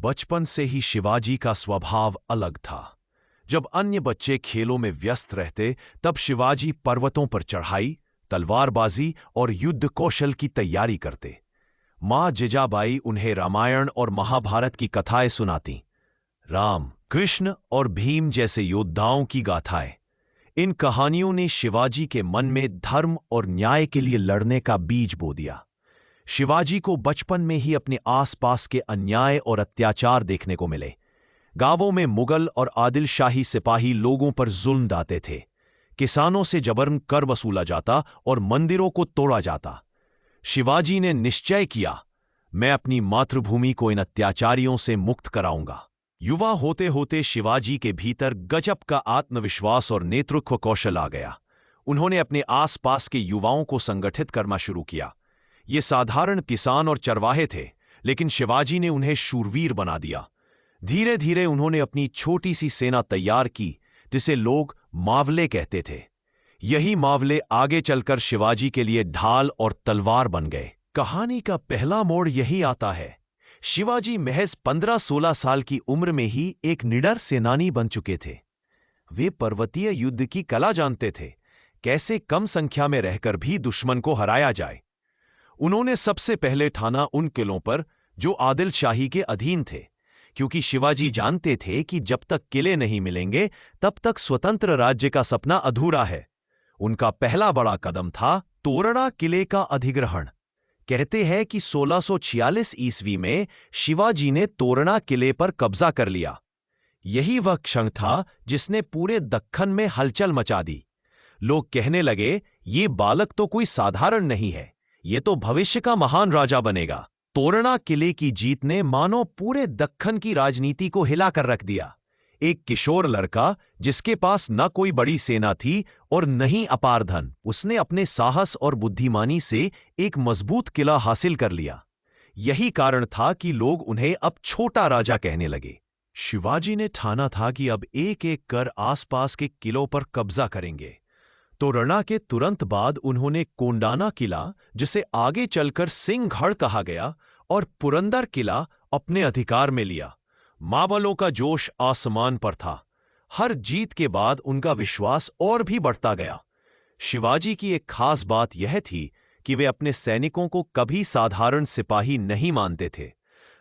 बचपन से ही शिवाजी का स्वभाव अलग था। जब अन्य बच्चे खेलों में व्यस्त रहते, तब शिवाजी पर्वतों पर चढ़ाई, तलवारबाजी और युद्ध कौशल की तैयारी करते। माँ जिजाबाई उन्हें रामायण और महाभारत की कथाएं सुनाती, राम, कृष्ण और भीम जैसे योद्धाओं की गाथाएं। इन कहानियों ने शिवाजी के मन में धर्म और न्याय के लिए लड़ने का बीज बो दिया। शिवाजी को बचपन में ही अपने आसपास के अन्याय और अत्याचार देखने को मिले। गांवों में मुगल और आदिलशाही सिपाही लोगों पर जुल्म ढाते थे। किसानों से जबरन कर वसूला जाता और मंदिरों को तोड़ा जाता। शिवाजी ने निश्चय किया, मैं अपनी मातृभूमि को इन अत्याचारियों से मुक्त कराऊंगा। युवा होते होते शिवाजी के भीतर गजब का आत्मविश्वास और नेतृत्व कौशल आ गया। उन्होंने अपने आसपास के युवाओं को संगठित करना शुरू किया। ये साधारण किसान और चरवाहे थे, लेकिन शिवाजी ने उन्हें शूरवीर बना दिया। धीरे धीरे उन्होंने अपनी छोटी सी सेना तैयार की, जिसे लोग मावले कहते थे। यही मावले आगे चलकर शिवाजी के लिए ढाल और तलवार बन गए। कहानी का पहला मोड़ यही आता है। शिवाजी महज 15-16 साल की उम्र में ही एक निडर सेनानी बन चुके थे। वे पर्वतीय युद्ध की कला जानते थे, कैसे कम संख्या में रहकर भी दुश्मन को हराया जाए। उन्होंने सबसे पहले ठाना उन किलों पर जो आदिलशाही के अधीन थे, क्योंकि शिवाजी जानते थे कि जब तक किले नहीं मिलेंगे तब तक स्वतंत्र राज्य का सपना अधूरा है। उनका पहला बड़ा कदम था तोरणा किले का अधिग्रहण। कहते हैं कि 1646 ईस्वी में शिवाजी ने तोरणा किले पर कब्जा कर लिया। यही वह क्षण था जिसने पूरे दक्खन में हलचल मचा दी। लोग कहने लगे, ये बालक तो कोई साधारण नहीं है, ये तो भविष्य का महान राजा बनेगा। तोरणा किले की जीत ने मानो पूरे दक्खन की राजनीति को हिलाकर रख दिया। एक किशोर लड़का जिसके पास न कोई बड़ी सेना थी और न ही अपार धन, उसने अपने साहस और बुद्धिमानी से एक मजबूत किला हासिल कर लिया। यही कारण था कि लोग उन्हें अब छोटा राजा कहने लगे। शिवाजी ने ठाना था कि अब एक एक कर आसपास के किलों पर कब्जा करेंगे। तोरणा के तुरंत बाद उन्होंने कोंडाना किला, जिसे आगे चलकर सिंहगढ़ कहा गया, और पुरंदर किला अपने अधिकार में लिया। मावलों का जोश आसमान पर था। हर जीत के बाद उनका विश्वास और भी बढ़ता गया। शिवाजी की एक खास बात यह थी कि वे अपने सैनिकों को कभी साधारण सिपाही नहीं मानते थे।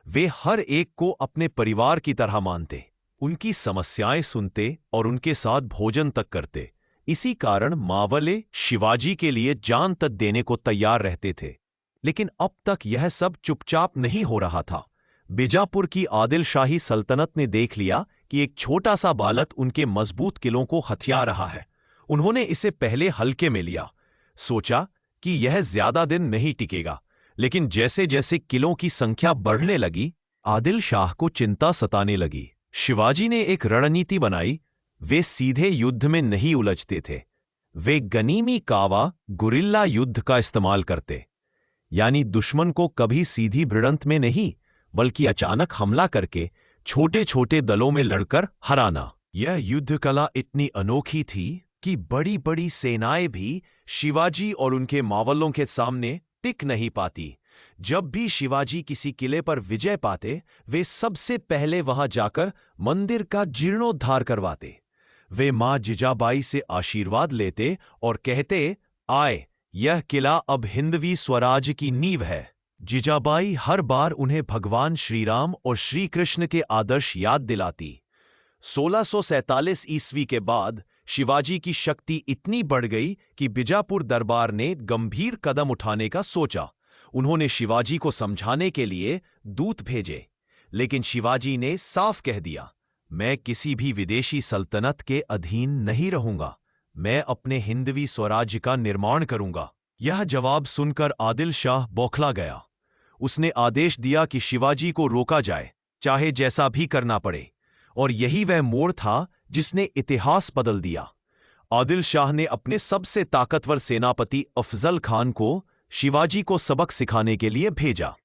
वे हर एक को अपने परिवार की तरह मानते, उनकी समस्याएं सुनते और उनके साथ भोजन तक करते। इसी कारण मावले शिवाजी के लिए जान तक देने को तैयार रहते थे। लेकिन अब तक यह सब चुपचाप नहीं हो रहा था। बीजापुर की आदिलशाही सल्तनत ने देख लिया कि एक छोटा सा बालक उनके मजबूत किलों को हथिया रहा है। उन्होंने इसे पहले हल्के में लिया, सोचा कि यह ज्यादा दिन नहीं टिकेगा। लेकिन जैसे जैसे किलों की संख्या बढ़ने लगी, आदिल शाह को चिंता सताने लगी। शिवाजी ने एक रणनीति बनाई। वे सीधे युद्ध में नहीं उलझते थे। वे गनीमी कावा, गुरिल्ला युद्ध का इस्तेमाल करते, यानी दुश्मन को कभी सीधी भिड़ंत में नहीं, बल्कि अचानक हमला करके छोटे छोटे दलों में लड़कर हराना। यह युद्ध कला इतनी अनोखी थी कि बड़ी बड़ी सेनाएं भी शिवाजी और उनके मावलों के सामने टिक नहीं पाती। जब भी शिवाजी किसी किले पर विजय पाते, वे सबसे पहले वहां जाकर मंदिर का जीर्णोद्धार करवाते। वे मां जिजाबाई से आशीर्वाद लेते और कहते, आए, यह किला अब हिंदवी स्वराज की नींव है। जिजाबाई हर बार उन्हें भगवान श्री राम और श्री कृष्ण के आदर्श याद दिलाती। 1647 ईस्वी के बाद शिवाजी की शक्ति इतनी बढ़ गई कि बीजापुर दरबार ने गंभीर कदम उठाने का सोचा। उन्होंने शिवाजी को समझाने के लिए दूत भेजे, लेकिन शिवाजी ने साफ कह दिया, मैं किसी भी विदेशी सल्तनत के अधीन नहीं रहूंगा। मैं अपने हिंदवी स्वराज्य का निर्माण करूंगा। यह जवाब सुनकर आदिल शाह बौखला गया। उसने आदेश दिया कि शिवाजी को रोका जाए, चाहे जैसा भी करना पड़े। और यही वह मोड़ था जिसने इतिहास बदल दिया। आदिल शाह ने अपने सबसे ताकतवर सेनापति अफजल खान को शिवाजी को सबक सिखाने के लिए भेजा।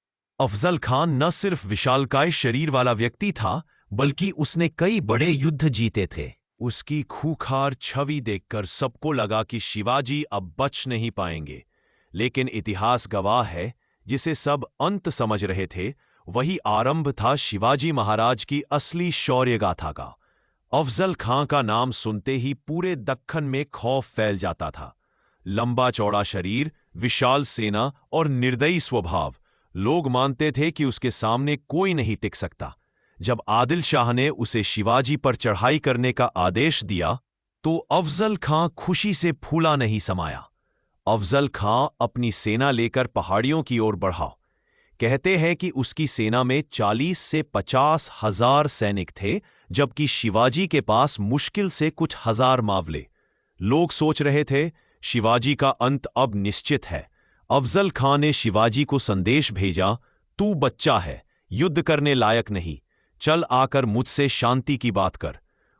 अफजल खान न सिर्फ विशालकाय शरीर वाला व्यक्ति था, बल्कि उसने कई बड़े युद्ध जीते थे। उसकी खूंखार छवि देखकर सबको लगा कि शिवाजी अब बच नहीं पाएंगे। लेकिन इतिहास गवाह है, जिसे सब अंत समझ रहे थे, वही आरंभ था शिवाजी महाराज की असली शौर्य गाथा का। अफजल खां का नाम सुनते ही पूरे दक्खन में खौफ फैल जाता था। लंबा चौड़ा शरीर, विशाल सेना और निर्दयी स्वभाव, लोग मानते थे कि उसके सामने कोई नहीं टिक सकता। जब आदिल शाह ने उसे शिवाजी पर चढ़ाई करने का आदेश दिया तो अफजल खां खुशी से फूला नहीं समाया। अफजल खां अपनी सेना लेकर पहाड़ियों की ओर बढ़ा। कहते हैं कि उसकी सेना में 40 से 50 हजार सैनिक थे, जबकि शिवाजी के पास मुश्किल से कुछ हजार मावले। लोग सोच रहे थे शिवाजी का अंत अब निश्चित है। अफजल खां ने शिवाजी को संदेश भेजा, तू बच्चा है, युद्ध करने लायक नहीं, चल आकर मुझसे शांति की बात कर।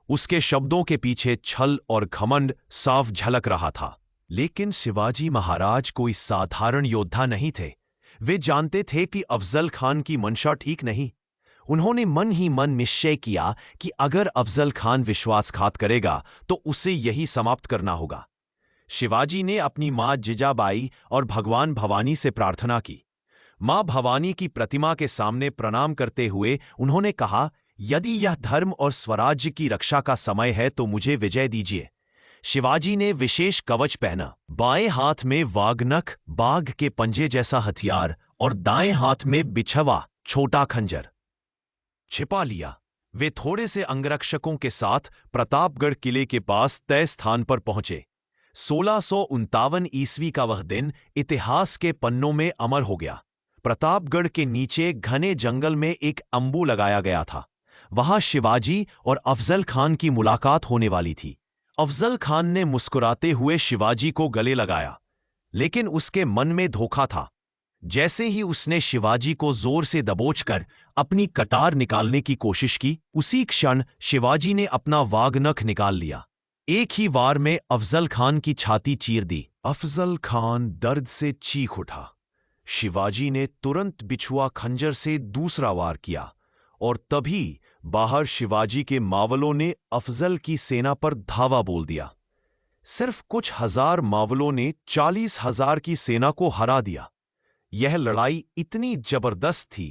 उसके शब्दों के पीछे छल और घमंड साफ झलक रहा था। लेकिन शिवाजी महाराज कोई साधारण योद्धा नहीं थे। वे जानते थे कि अफजल खान की मंशा ठीक नहीं। उन्होंने मन ही मन निश्चय किया कि अगर अफजल खान विश्वासघात करेगा तो उसे यही समाप्त करना होगा। शिवाजी ने अपनी मां जिजाबाई और भगवान भवानी से प्रार्थना की। मां भवानी की प्रतिमा के सामने प्रणाम करते हुए उन्होंने कहा, यदि यह धर्म और स्वराज्य की रक्षा का समय है तो मुझे विजय दीजिए। शिवाजी ने विशेष कवच पहना, बाएं हाथ में वाघनख, बाघ के पंजे जैसा हथियार, और दाएं हाथ में बिछवा, छोटा खंजर छिपा लिया। वे थोड़े से अंगरक्षकों के साथ प्रतापगढ़ किले के पास तय स्थान पर पहुंचे। 1659 ईस्वी का वह दिन इतिहास के पन्नों में अमर हो गया। प्रतापगढ़ के नीचे घने जंगल में एक अंबू लगाया गया था। वहां शिवाजी और अफजल खान की मुलाकात होने वाली थी। अफजल खान ने मुस्कुराते हुए शिवाजी को गले लगाया, लेकिन उसके मन में धोखा था। जैसे ही उसने शिवाजी को जोर से दबोचकर अपनी कटार निकालने की कोशिश की, उसी क्षण शिवाजी ने अपना वाघनख निकाल लिया। एक ही वार में अफजल खान की छाती चीर दी। अफजल खान दर्द से चीख उठा। शिवाजी ने तुरंत बिछुआ खंजर से दूसरा वार किया, और तभी बाहर शिवाजी के मावलों ने अफजल की सेना पर धावा बोल दिया। सिर्फ कुछ हजार मावलों ने 40,000 की सेना को हरा दिया। यह लड़ाई इतनी जबरदस्त थी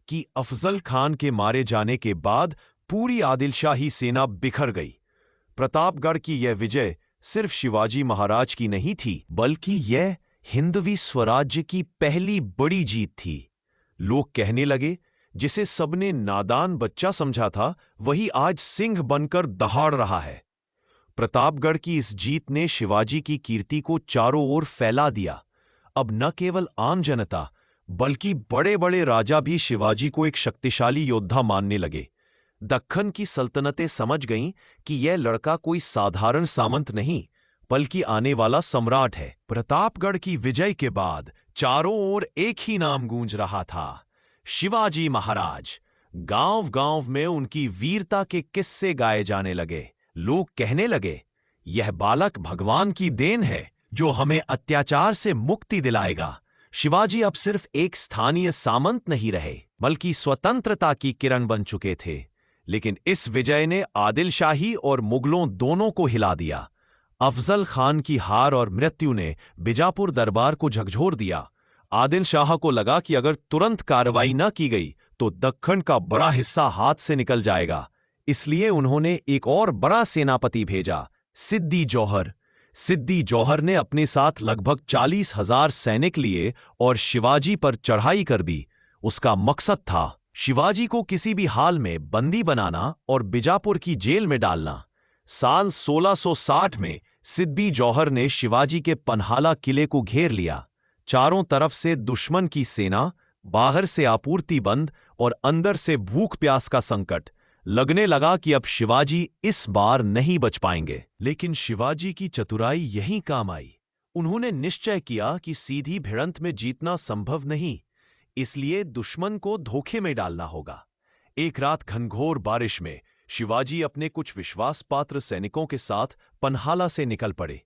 कि अफजल खान के मारे जाने के बाद पूरी आदिलशाही सेना बिखर गई। प्रतापगढ़ की यह विजय सिर्फ शिवाजी महाराज की नहीं थी, बल्कि यह हिंदवी स्वराज्य की पहली बड़ी जीत थी। लोग कहने लगे, जिसे सबने नादान बच्चा समझा था, वही आज सिंह बनकर दहाड़ रहा है। प्रतापगढ़ की इस जीत ने शिवाजी की कीर्ति को चारों ओर फैला दिया। अब न केवल आम जनता, बल्कि बड़े बड़े राजा भी शिवाजी को एक शक्तिशाली योद्धा मानने लगे। दक्खन की सल्तनतें समझ गईं कि यह लड़का कोई साधारण सामंत नहीं, बल्कि आने वाला सम्राट है। प्रतापगढ़ की विजय के बाद चारों ओर एक ही नाम गूंज रहा था, शिवाजी महाराज। गांव-गांव में उनकी वीरता के किस्से गाए जाने लगे। लोग कहने लगे, यह बालक भगवान की देन है जो हमें अत्याचार से मुक्ति दिलाएगा। शिवाजी अब सिर्फ एक स्थानीय सामंत नहीं रहे, बल्कि स्वतंत्रता की किरण बन चुके थे। लेकिन इस विजय ने आदिलशाही और मुगलों दोनों को हिला दिया। अफजल खान की हार और मृत्यु ने बीजापुर दरबार को झकझोर दिया। आदिल शाह को लगा कि अगर तुरंत कार्रवाई न की गई तो दक्खन का बड़ा हिस्सा हाथ से निकल जाएगा। इसलिए उन्होंने एक और बड़ा सेनापति भेजा, सिद्दी जौहर। सिद्दी जौहर ने अपने साथ लगभग 40,000 सैनिक लिए और शिवाजी पर चढ़ाई कर दी। उसका मकसद था शिवाजी को किसी भी हाल में बंदी बनाना और बीजापुर की जेल में डालना। साल 1660 में सिद्दी जौहर ने शिवाजी के पन्हाला किले को घेर लिया। चारों तरफ से दुश्मन की सेना, बाहर से आपूर्ति बंद और अंदर से भूख प्यास का संकट। लगने लगा कि अब शिवाजी इस बार नहीं बच पाएंगे। लेकिन शिवाजी की चतुराई यहीं काम आई। उन्होंने निश्चय किया कि सीधी भिड़ंत में जीतना संभव नहीं, इसलिए दुश्मन को धोखे में डालना होगा। एक रात घनघोर बारिश में शिवाजी अपने कुछ विश्वास पात्र सैनिकों के साथ पन्हाला से निकल पड़े।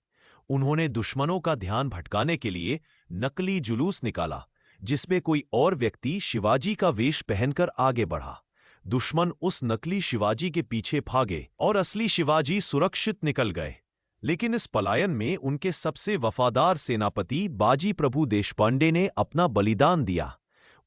उन्होंने दुश्मनों का ध्यान भटकाने के लिए नकली जुलूस निकाला, जिसमें कोई और व्यक्ति शिवाजी का वेश पहनकर आगे बढ़ा। दुश्मन उस नकली शिवाजी के पीछे भागे और असली शिवाजी सुरक्षित निकल गए। लेकिन इस पलायन में उनके सबसे वफादार सेनापति बाजी प्रभु देशपांडे ने अपना बलिदान दिया।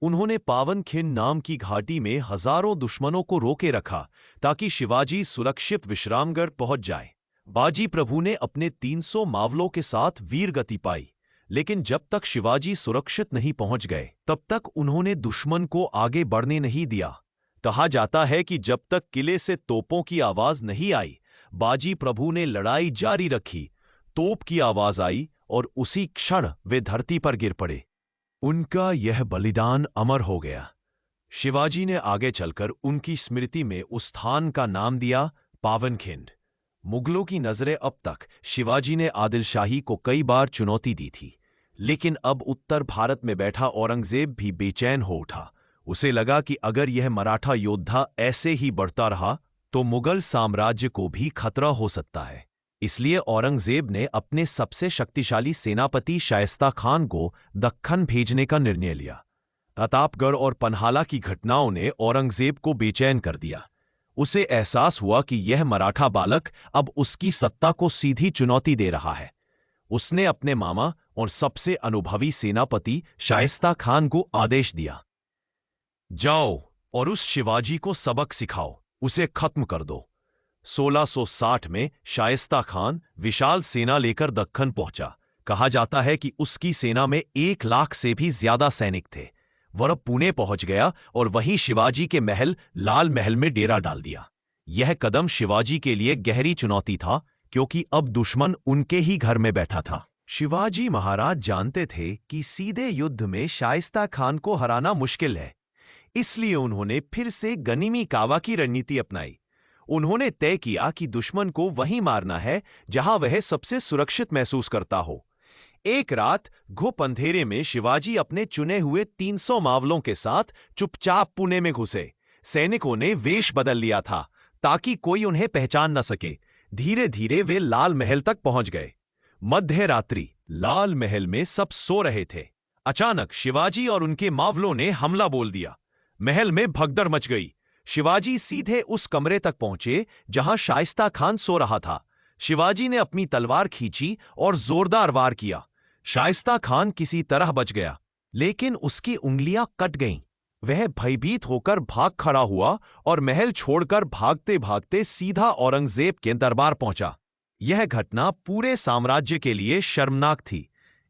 उन्होंने पावनखिंड नाम की घाटी में हजारों दुश्मनों को रोके रखा ताकि शिवाजी सुरक्षित विश्रामगढ़ पहुंच जाए। बाजी प्रभु ने अपने 300 मावलों के साथ वीर गति पाई, लेकिन जब तक शिवाजी सुरक्षित नहीं पहुंच गए तब तक उन्होंने दुश्मन को आगे बढ़ने नहीं दिया। कहा जाता है कि जब तक किले से तोपों की आवाज नहीं आई, बाजी प्रभु ने लड़ाई जारी रखी। तोप की आवाज आई और उसी क्षण वे धरती पर गिर पड़े। उनका यह बलिदान अमर हो गया। शिवाजी ने आगे चलकर उनकी स्मृति में उस स्थान का नाम दिया पावनखिंड। मुगलों की नजरें अब तक शिवाजी ने आदिलशाही को कई बार चुनौती दी थी, लेकिन अब उत्तर भारत में बैठा औरंगजेब भी बेचैन हो उठा। उसे लगा कि अगर यह मराठा योद्धा ऐसे ही बढ़ता रहा तो मुगल साम्राज्य को भी खतरा हो सकता है। इसलिए औरंगजेब ने अपने सबसे शक्तिशाली सेनापति शाइस्ता खान को दक्खन भेजने का निर्णय लिया। प्रतापगढ़ और पन्हाला की घटनाओं ने औरंगजेब को बेचैन कर दिया। उसे एहसास हुआ कि यह मराठा बालक अब उसकी सत्ता को सीधी चुनौती दे रहा है। उसने अपने मामा और सबसे अनुभवी सेनापति शाइस्ता खान को आदेश दिया, जाओ और उस शिवाजी को सबक सिखाओ, उसे खत्म कर दो। 1660 में शाइस्ता खान विशाल सेना लेकर दक्खन पहुंचा। कहा जाता है कि उसकी सेना में 1 लाख से भी ज्यादा सैनिक थे। वह पुणे पहुंच गया और वहीं शिवाजी के महल लाल महल में डेरा डाल दिया। यह कदम शिवाजी के लिए गहरी चुनौती था, क्योंकि अब दुश्मन उनके ही घर में बैठा था। शिवाजी महाराज जानते थे कि सीधे युद्ध में शाइस्ता खान को हराना मुश्किल है, इसलिए उन्होंने फिर से गनीमी कावा की रणनीति अपनाई। उन्होंने तय किया कि दुश्मन को वहीं मारना है जहां वह सबसे सुरक्षित महसूस करता हो। एक रात घुप अंधेरे में शिवाजी अपने चुने हुए 300 मावलों के साथ चुपचाप पुणे में घुसे। सैनिकों ने वेश बदल लिया था ताकि कोई उन्हें पहचान न सके। धीरे धीरे वे लाल महल तक पहुंच गए। मध्य रात्रि लाल महल में सब सो रहे थे। अचानक शिवाजी और उनके मावलों ने हमला बोल दिया। महल में भगदड़ मच गई। शिवाजी सीधे उस कमरे तक पहुंचे जहां शाइस्ता खान सो रहा था। शिवाजी ने अपनी तलवार खींची और जोरदार वार किया। शाइस्ता खान किसी तरह बच गया, लेकिन उसकी उंगलियां कट गईं। वह भयभीत होकर भाग खड़ा हुआ और महल छोड़कर भागते भागते सीधा औरंगजेब के दरबार पहुंचा। यह घटना पूरे साम्राज्य के लिए शर्मनाक थी।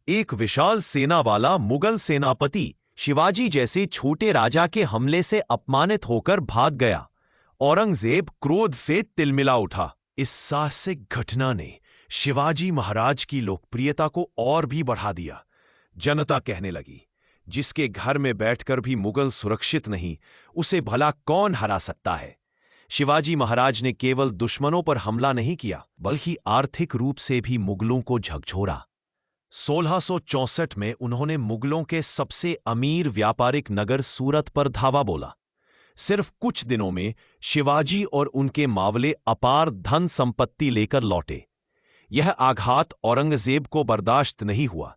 एक विशाल सेना वाला मुगल सेनापति शिवाजी जैसे छोटे राजा के हमले से अपमानित होकर भाग गया। औरंगजेब क्रोध से तिलमिला उठा। इस साहसिक घटना ने शिवाजी महाराज की लोकप्रियता को और भी बढ़ा दिया। जनता कहने लगी, जिसके घर में बैठकर भी मुगल सुरक्षित नहीं, उसे भला कौन हरा सकता है। शिवाजी महाराज ने केवल दुश्मनों पर हमला नहीं किया, बल्कि आर्थिक रूप से भी मुगलों को झकझोरा। 1664 में उन्होंने मुगलों के सबसे अमीर व्यापारिक नगर सूरत पर धावा बोला। सिर्फ कुछ दिनों में शिवाजी और उनके मावले अपार धन संपत्ति लेकर लौटे। यह आघात औरंगजेब को बर्दाश्त नहीं हुआ।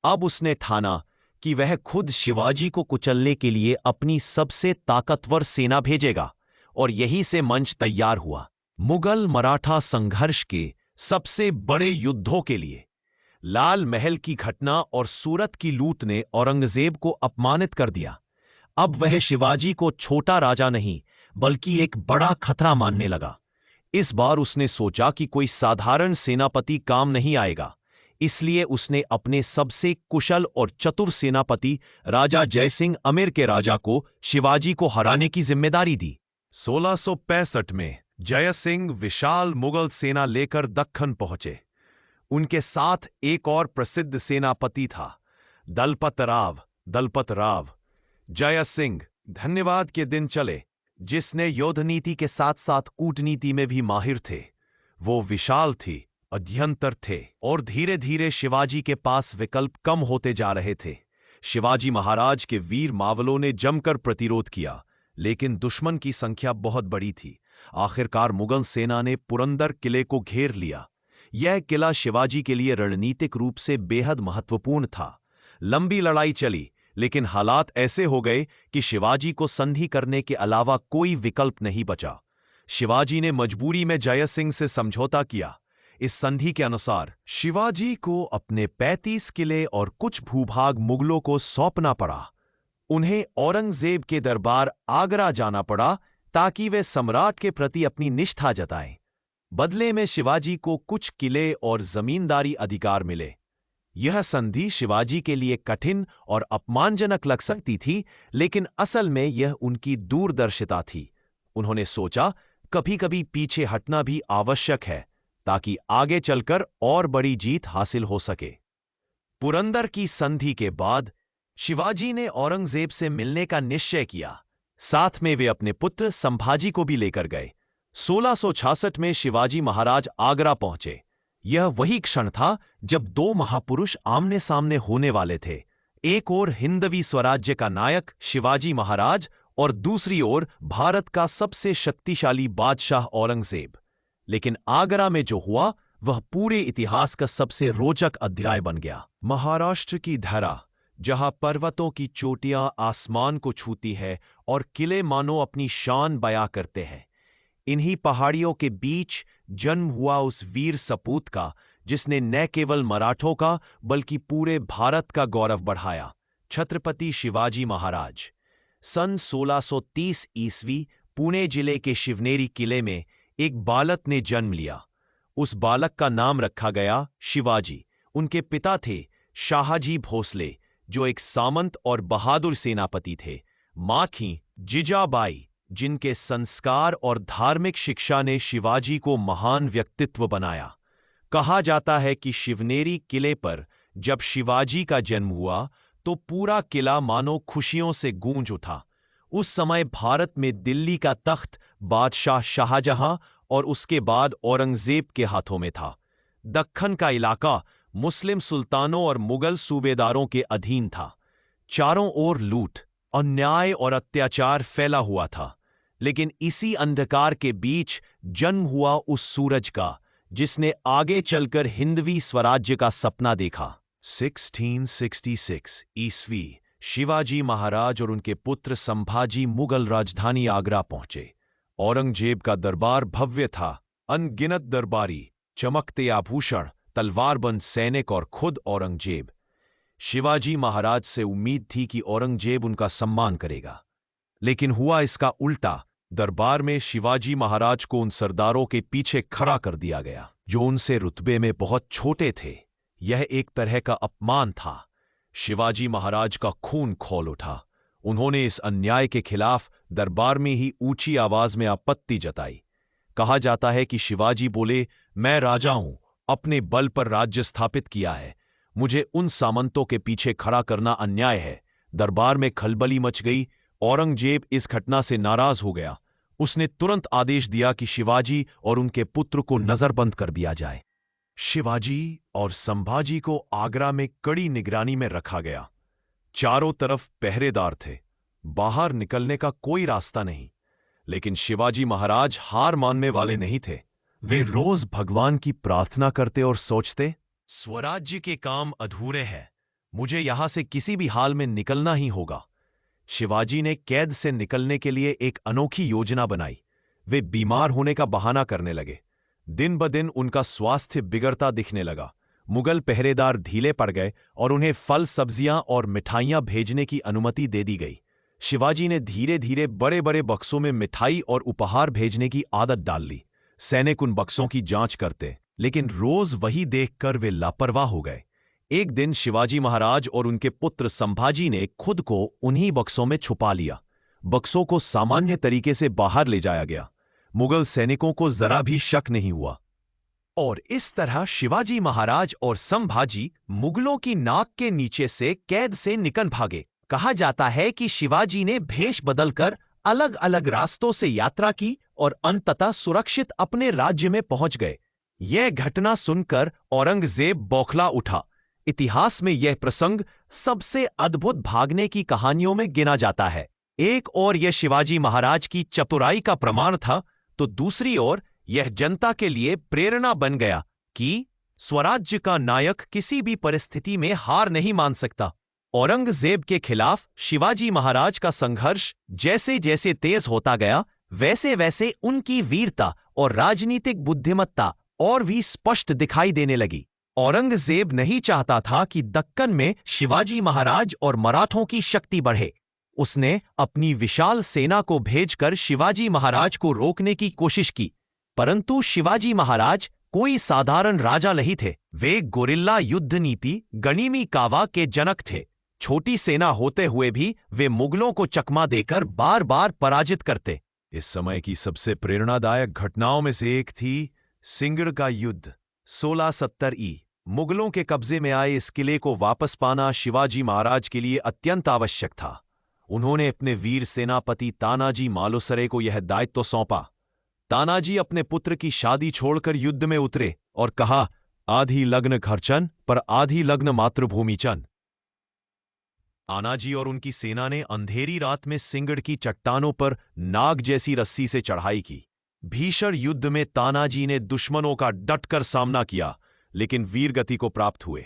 अब उसने ठाना कि वह खुद शिवाजी को कुचलने के लिए अपनी सबसे ताकतवर सेना भेजेगा, और यहीं से मंच तैयार हुआ मुगल मराठा संघर्ष के सबसे बड़े युद्धों के लिए। लाल महल की घटना और सूरत की लूट ने औरंगजेब को अपमानित कर दिया। अब वह शिवाजी को छोटा राजा नहीं, बल्कि एक बड़ा खतरा मानने लगा। इस बार उसने सोचा कि कोई साधारण सेनापति काम नहीं आएगा, इसलिए उसने अपने सबसे कुशल और चतुर सेनापति राजा जयसिंह अमेर के राजा को शिवाजी को हराने की जिम्मेदारी दी। 1665 में जयसिंह विशाल मुगल सेना लेकर दक्खन पहुंचे। उनके साथ एक और प्रसिद्ध सेनापति था, दलपत राव। जयसिंह धन्यवाद के दिन चले, जिसने युद्ध नीति के साथ साथ कूटनीति में भी माहिर थे। वो विशाल थी, अध्यंतर थे, और धीरे धीरे शिवाजी के पास विकल्प कम होते जा रहे थे। शिवाजी महाराज के वीर मावलों ने जमकर प्रतिरोध किया, लेकिन दुश्मन की संख्या बहुत बड़ी थी। आखिरकार मुगल सेना ने पुरंदर किले को घेर लिया। यह किला शिवाजी के लिए रणनीतिक रूप से बेहद महत्वपूर्ण था। लंबी लड़ाई चली, लेकिन हालात ऐसे हो गए कि शिवाजी को संधि करने के अलावा कोई विकल्प नहीं बचा। शिवाजी ने मजबूरी में जयसिंह से समझौता किया। इस संधि के अनुसार शिवाजी को अपने 35 किले और कुछ भूभाग मुगलों को सौंपना पड़ा। उन्हें औरंगजेब के दरबार आगरा जाना पड़ा ताकि वे सम्राट के प्रति अपनी निष्ठा जताएं। बदले में शिवाजी को कुछ किले और जमींदारी अधिकार मिले। यह संधि शिवाजी के लिए कठिन और अपमानजनक लग सकती थी, लेकिन असल में यह उनकी दूरदर्शिता थी। उन्होंने सोचा, कभी कभी पीछे हटना भी आवश्यक है ताकि आगे चलकर और बड़ी जीत हासिल हो सके। पुरंदर की संधि के बाद शिवाजी ने औरंगजेब से मिलने का निश्चय किया। साथ में वे अपने पुत्र संभाजी को भी लेकर गए। 1666 में शिवाजी महाराज आगरा पहुंचे। यह वही क्षण था जब दो महापुरुष आमने सामने होने वाले थे। एक ओर हिंदवी स्वराज्य का नायक शिवाजी महाराज और दूसरी ओर भारत का सबसे शक्तिशाली बादशाह औरंगजेब। लेकिन आगरा में जो हुआ वह पूरे इतिहास का सबसे रोचक अध्याय बन गया। महाराष्ट्र की धरा, जहां पर्वतों की चोटियां आसमान को छूती है और किले मानो अपनी शान बयां करते हैं, इन्हीं पहाड़ियों के बीच जन्म हुआ उस वीर सपूत का जिसने न केवल मराठों का बल्कि पूरे भारत का गौरव बढ़ाया, छत्रपति शिवाजी महाराज। सन 1630 ईस्वी पुणे जिले के शिवनेरी किले में एक बालक ने जन्म लिया। उस बालक का नाम रखा गया शिवाजी। उनके पिता थे शाहजी भोसले, जो एक सामंत और बहादुर सेनापति थे। मां थीं जिजाबाई, जिनके संस्कार और धार्मिक शिक्षा ने शिवाजी को महान व्यक्तित्व बनाया। कहा जाता है कि शिवनेरी किले पर जब शिवाजी का जन्म हुआ तो पूरा किला मानो खुशियों से गूंज उठा। उस समय भारत में दिल्ली का तख्त बादशाह शाहजहां और उसके बाद औरंगजेब के हाथों में था। दक्खन का इलाका मुस्लिम सुल्तानों और मुगल सूबेदारों के अधीन था। चारों ओर लूट, अन्याय और अत्याचार फैला हुआ था। लेकिन इसी अंधकार के बीच जन्म हुआ उस सूरज का जिसने आगे चलकर हिंदवी स्वराज्य का सपना देखा। 1666 ईस्वी शिवाजी महाराज और उनके पुत्र संभाजी मुगल राजधानी आगरा पहुंचे। औरंगजेब का दरबार भव्य था। अनगिनत दरबारी, चमकते आभूषण, तलवारबंद सैनिक और खुद औरंगजेब। शिवाजी महाराज से उम्मीद थी कि औरंगजेब उनका सम्मान करेगा, लेकिन हुआ इसका उल्टा। दरबार में शिवाजी महाराज को उन सरदारों के पीछे खड़ा कर दिया गया जो उनसे रुतबे में बहुत छोटे थे। यह एक तरह का अपमान था। शिवाजी महाराज का खून खौल उठा। उन्होंने इस अन्याय के खिलाफ दरबार में ही ऊंची आवाज में आपत्ति जताई। कहा जाता है कि शिवाजी बोले, मैं राजा हूं, अपने बल पर राज्य स्थापित किया है, मुझे उन सामंतों के पीछे खड़ा करना अन्याय है। दरबार में खलबली मच गई। औरंगजेब इस घटना से नाराज हो गया। उसने तुरंत आदेश दिया कि शिवाजी और उनके पुत्र को नजरबंद कर दिया जाए। शिवाजी और संभाजी को आगरा में कड़ी निगरानी में रखा गया। चारों तरफ पहरेदार थे, बाहर निकलने का कोई रास्ता नहीं। लेकिन शिवाजी महाराज हार मानने वाले नहीं थे। वे रोज भगवान की प्रार्थना करते और सोचते, स्वराज्य के काम अधूरे हैं, मुझे यहां से किसी भी हाल में निकलना ही होगा। शिवाजी ने कैद से निकलने के लिए एक अनोखी योजना बनाई। वे बीमार होने का बहाना करने लगे। दिन ब दिन उनका स्वास्थ्य बिगड़ता दिखने लगा। मुगल पहरेदार ढीले पड़ गए और उन्हें फल, सब्जियां और मिठाइयां भेजने की अनुमति दे दी गई। शिवाजी ने धीरे धीरे बड़े बड़े बक्सों में मिठाई और उपहार भेजने की आदत डाल ली। सैनिक उन बक्सों की जांच करते, लेकिन रोज वही देखकर वे लापरवाह हो गए। एक दिन शिवाजी महाराज और उनके पुत्र संभाजी ने खुद को उन्हीं बक्सों में छुपा लिया। बक्सों को सामान्य तरीके से बाहर ले जाया गया। मुगल सैनिकों को जरा भी शक नहीं हुआ और इस तरह शिवाजी महाराज और संभाजी मुगलों की नाक के नीचे से कैद से निकल भागे। कहा जाता है कि शिवाजी ने भेष बदलकर अलग अलग रास्तों से यात्रा की और अंततः सुरक्षित अपने राज्य में पहुंच गए। यह घटना सुनकर औरंगजेब बौखला उठा। इतिहास में यह प्रसंग सबसे अद्भुत भागने की कहानियों में गिना जाता है। एक ओर यह शिवाजी महाराज की चतुराई का प्रमाण था, तो दूसरी ओर यह जनता के लिए प्रेरणा बन गया कि स्वराज्य का नायक किसी भी परिस्थिति में हार नहीं मान सकता। औरंगजेब के खिलाफ शिवाजी महाराज का संघर्ष जैसे जैसे तेज होता गया, वैसे वैसे उनकी वीरता और राजनीतिक बुद्धिमत्ता और भी स्पष्ट दिखाई देने लगी। औरंगजेब नहीं चाहता था कि दक्कन में शिवाजी महाराज और मराठों की शक्ति बढ़े। उसने अपनी विशाल सेना को भेजकर शिवाजी महाराज को रोकने की कोशिश की, परंतु शिवाजी महाराज कोई साधारण राजा नहीं थे। वे गोरिल्ला युद्ध नीति गणिमी कावा के जनक थे। छोटी सेना होते हुए भी वे मुगलों को चकमा देकर बार बार पराजित करते। इस समय की सबसे प्रेरणादायक घटनाओं में से एक थी सिंगड़ का युद्ध 1670 मुगलों के कब्जे में आए इस किले को वापस पाना शिवाजी महाराज के लिए अत्यंत आवश्यक था। उन्होंने अपने वीर सेनापति तानाजी मालुसरे को यह दायित्व सौंपा। तानाजी अपने पुत्र की शादी छोड़कर युद्ध में उतरे और कहा, आधी लग्न घरचन पर आधी लग्न मातृभूमिचन। तानाजी और उनकी सेना ने अंधेरी रात में सिंगड़ की चट्टानों पर नाग जैसी रस्सी से चढ़ाई की। भीषण युद्ध में तानाजी ने दुश्मनों का डटकर सामना किया, लेकिन वीरगति को प्राप्त हुए।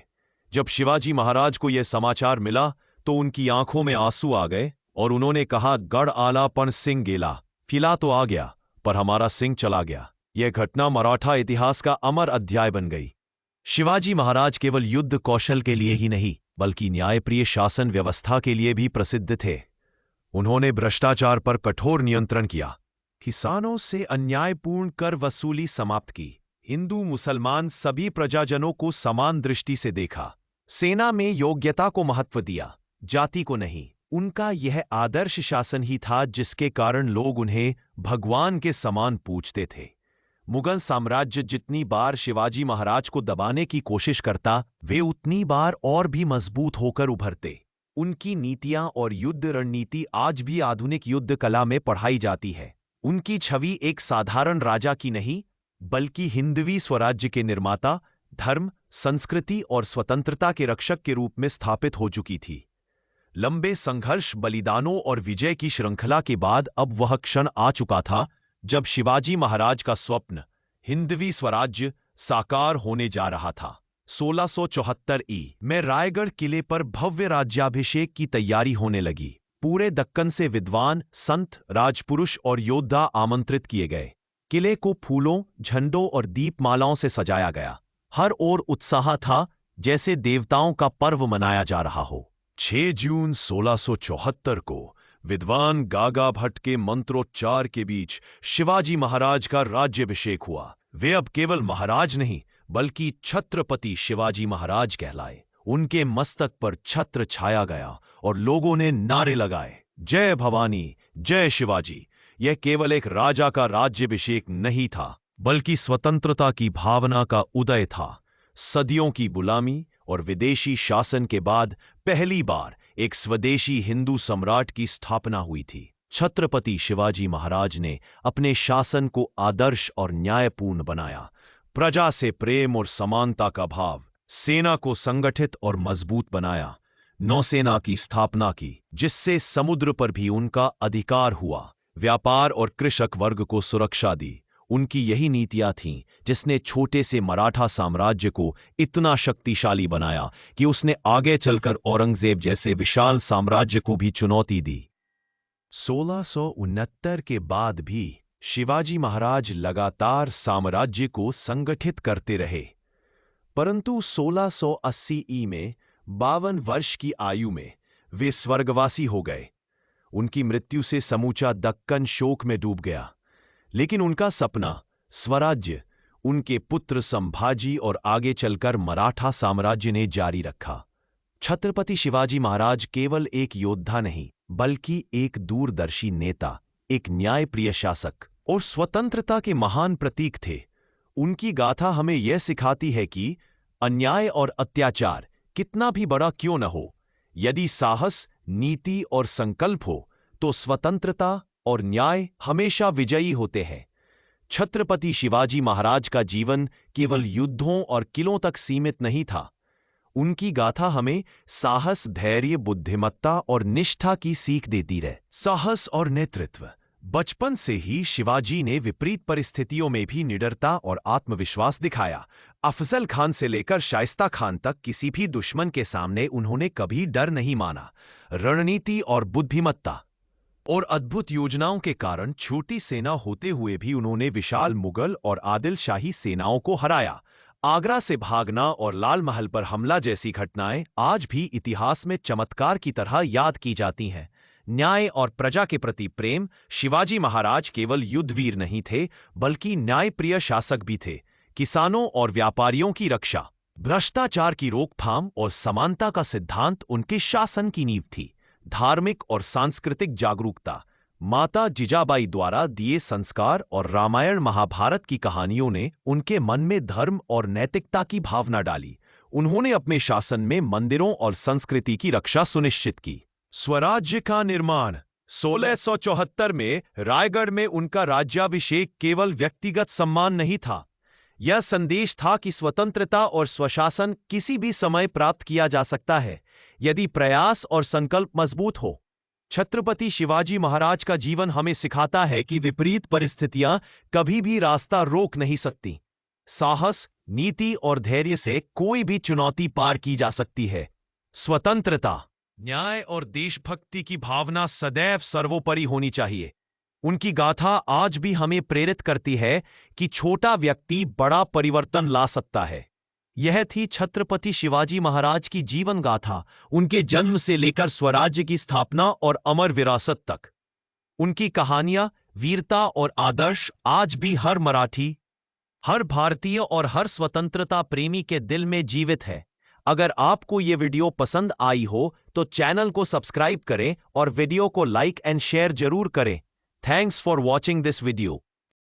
जब शिवाजी महाराज को यह समाचार मिला तो उनकी आंखों में आंसू आ गए और उन्होंने कहा, गढ़ आला पण सिंह गेला। किला तो आ गया पर हमारा सिंह चला गया। यह घटना मराठा इतिहास का अमर अध्याय बन गई। शिवाजी महाराज केवल युद्ध कौशल के लिए ही नहीं बल्कि न्यायप्रिय शासन व्यवस्था के लिए भी प्रसिद्ध थे। उन्होंने भ्रष्टाचार पर कठोर नियंत्रण किया, किसानों से अन्यायपूर्ण कर वसूली समाप्त की, हिंदू मुसलमान सभी प्रजाजनों को समान दृष्टि से देखा, सेना में योग्यता को महत्व दिया, जाति को नहीं। उनका यह आदर्श शासन ही था जिसके कारण लोग उन्हें भगवान के समान पूजते थे। मुगल साम्राज्य जितनी बार शिवाजी महाराज को दबाने की कोशिश करता, वे उतनी बार और भी मजबूत होकर उभरते। उनकी नीतियां और युद्ध रणनीति आज भी आधुनिक युद्ध कला में पढ़ाई जाती है। उनकी छवि एक साधारण राजा की नहीं बल्कि हिंदवी स्वराज्य के निर्माता, धर्म, संस्कृति और स्वतंत्रता के रक्षक के रूप में स्थापित हो चुकी थी। लंबे संघर्ष, बलिदानों और विजय की श्रृंखला के बाद अब वह क्षण आ चुका था जब शिवाजी महाराज का स्वप्न हिंदवी स्वराज्य साकार होने जा रहा था। 1674 में रायगढ़ किले पर भव्य राज्याभिषेक की तैयारी होने लगी। पूरे दक्कन से विद्वान, संत, राजपुरुष और योद्धा आमंत्रित किए गए। किले को फूलों, झंडों और दीपमालाओं से सजाया गया। हर ओर उत्साह था, जैसे देवताओं का पर्व मनाया जा रहा हो। 6 जून 1674 को विद्वान गागा भट्ट के मंत्रोच्चार के बीच शिवाजी महाराज का राज्याभिषेक हुआ। वे अब केवल महाराज नहीं बल्कि छत्रपति शिवाजी महाराज कहलाए। उनके मस्तक पर छत्र छाया गया और लोगों ने नारे लगाए, जय भवानी, जय शिवाजी। यह केवल एक राजा का राज्याभिषेक नहीं था बल्कि स्वतंत्रता की भावना का उदय था। सदियों की गुलामी और विदेशी शासन के बाद पहली बार एक स्वदेशी हिंदू सम्राट की स्थापना हुई थी। छत्रपति शिवाजी महाराज ने अपने शासन को आदर्श और न्यायपूर्ण बनाया। प्रजा से प्रेम और समानता का भाव, सेना को संगठित और मजबूत बनाया, नौसेना की स्थापना की जिससे समुद्र पर भी उनका अधिकार हुआ, व्यापार और कृषक वर्ग को सुरक्षा दी। उनकी यही नीतियां थीं जिसने छोटे से मराठा साम्राज्य को इतना शक्तिशाली बनाया कि उसने आगे चलकर औरंगजेब जैसे विशाल साम्राज्य को भी चुनौती दी। 1669 के बाद भी शिवाजी महाराज लगातार साम्राज्य को संगठित करते रहे, परंतु 1680 में 52 वर्ष की आयु में वे स्वर्गवासी हो गए। उनकी मृत्यु से समूचा दक्कन शोक में डूब गया, लेकिन उनका सपना स्वराज्य उनके पुत्र संभाजी और आगे चलकर मराठा साम्राज्य ने जारी रखा। छत्रपति शिवाजी महाराज केवल एक योद्धा नहीं बल्कि एक दूरदर्शी नेता, एक न्यायप्रिय शासक और स्वतंत्रता के महान प्रतीक थे। उनकी गाथा हमें यह सिखाती है कि अन्याय और अत्याचार कितना भी बड़ा क्यों न हो, यदि साहस, नीति और संकल्प हो तो स्वतंत्रता और न्याय हमेशा विजयी होते हैं। छत्रपति शिवाजी महाराज का जीवन केवल युद्धों और किलों तक सीमित नहीं था। उनकी गाथा हमें साहस, धैर्य, बुद्धिमत्ता और निष्ठा की सीख देती है। साहस और नेतृत्व। बचपन से ही शिवाजी ने विपरीत परिस्थितियों में भी निडरता और आत्मविश्वास दिखाया। अफजल खान से लेकर शाइस्ता खान तक किसी भी दुश्मन के सामने उन्होंने कभी डर नहीं माना। रणनीति और बुद्धिमत्ता और अद्भुत योजनाओं के कारण छोटी सेना होते हुए भी उन्होंने विशाल मुगल और आदिल शाही सेनाओं को हराया। आगरा से भागना और लाल महल पर हमला जैसी घटनाएं आज भी इतिहास में चमत्कार की तरह याद की जाती हैं। न्याय और प्रजा के प्रति प्रेम। शिवाजी महाराज केवल युद्धवीर नहीं थे, बल्कि न्यायप्रिय शासक भी थे। किसानों और व्यापारियों की रक्षा, भ्रष्टाचार की रोकथाम और समानता का सिद्धांत उनके शासन की नींव थी। धार्मिक और सांस्कृतिक जागरूकता, माता जिजाबाई द्वारा दिए संस्कार और रामायण महाभारत की कहानियों ने उनके मन में धर्म और नैतिकता की भावना डाली। उन्होंने अपने शासन में मंदिरों और संस्कृति की रक्षा सुनिश्चित की। स्वराज्य का निर्माण, 1674 में रायगढ़ में उनका राज्याभिषेक केवल व्यक्तिगत सम्मान नहीं था, यह संदेश था कि स्वतंत्रता और स्वशासन किसी भी समय प्राप्त किया जा सकता है, यदि प्रयास और संकल्प मजबूत हो। छत्रपति शिवाजी महाराज का जीवन हमें सिखाता है कि विपरीत परिस्थितियां कभी भी रास्ता रोक नहीं सकती। साहस, नीति और धैर्य से कोई भी चुनौती पार की जा सकती है। स्वतंत्रता, न्याय और देशभक्ति की भावना सदैव सर्वोपरि होनी चाहिए। उनकी गाथा आज भी हमें प्रेरित करती है कि छोटा व्यक्ति बड़ा परिवर्तन ला सकता है। यह थी छत्रपति शिवाजी महाराज की जीवन गाथा, उनके जन्म से लेकर स्वराज्य की स्थापना और अमर विरासत तक। उनकी कहानियां, वीरता और आदर्श आज भी हर मराठी, हर भारतीय और हर स्वतंत्रता प्रेमी के दिल में जीवित है। अगर आपको ये वीडियो पसंद आई हो तो चैनल को सब्सक्राइब करें और वीडियो को लाइक एंड शेयर जरूर करें। Thanks for watching this video.